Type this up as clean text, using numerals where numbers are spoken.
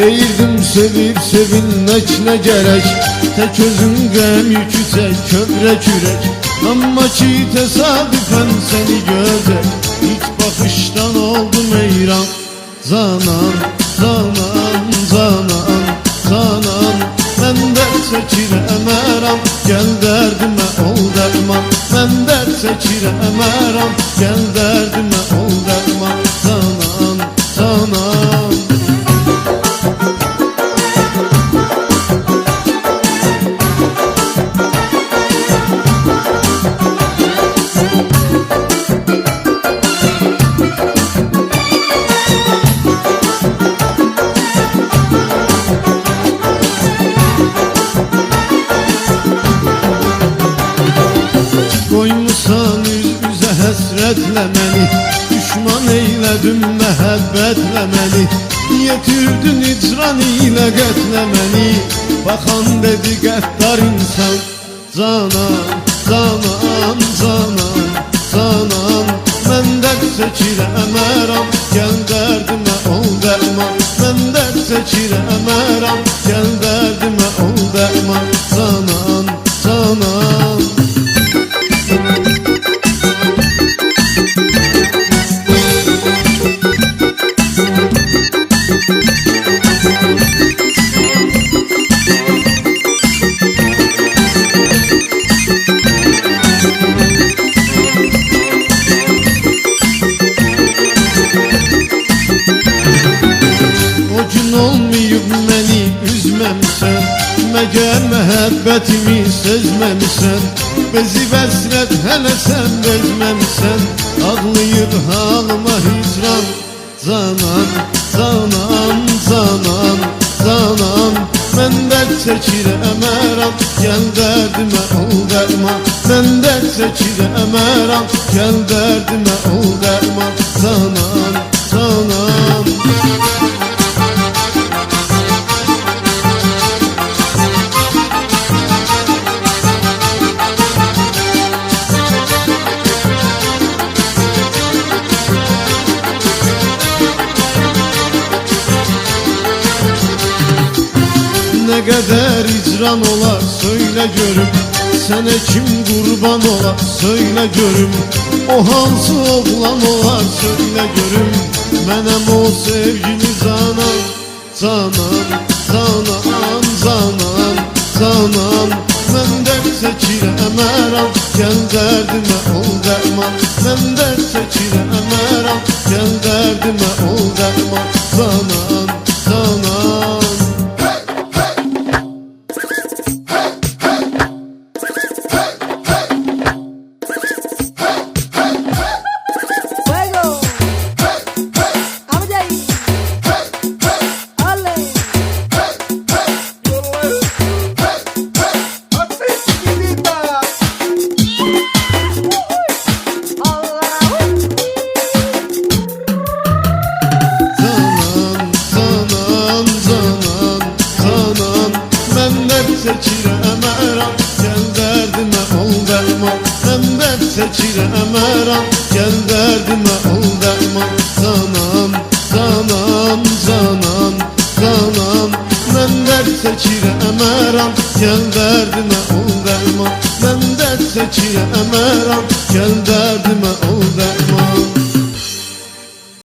Deyirdim sevib sevinmek ne gerek, tek özün qəm yükü çək, kövrək ürək. Amma ki tesadüfen seni görəcək, ilk bakıştan oldum heyran. Zanan, zanan, zanan, zanan, mən dərd çəkirəm, gəl dərdimə ol dərman. Mən dərd çəkirəm, gəl dərdimə ol dərman. Zanan, zanan. Qoymusan üz-üzə həsrətlə məni, düşman eylədim məhəbbətlə məni. Yetirdin icran ilə qətlə məni, baxan dedi qəddar insan. Canan, canan, canan, canan, mən dərd çəkirəm, gəl dərdimə ol dərman. Mən dərd çəkirəm, gəl dərdimə ol dərman. Canan, canan. Olmayıb məni üzməmisən, məgər məhəbbətimi sezməmisən. Bezib həsrət hələ sən bezməmisən, ağlayır halıma hicran. Canan, canan, canan, canan, mən dərd çəkirəm, gəl dərdimə ol dərman. Mən dərd çəkirəm, gəl dərdimə ol dərman. Canan, canan. Ne kadar icran olar söyle görüm, sənə kim qurban olar söyle görüm. O hansı oğlan olar söyle görüm, mənəm o sevgili canan. Canan, canan, canan, canan, mən dərd çəkirəm, gəl dərdimə ol dərman. Mən dərd çəkirəm, gəl dərdimə ol dərman. Canan, canan. Çəkirəm, gəl dərdimə ol dərman. Mən dərd çəkirəm, gəl dərdimə ol dərman. Canan, canan, canan, canan, mən dərd çəkirəm, gəl dərdimə ol dərman. Mən dərd çəkirəm, gəl dərdimə ol dərman.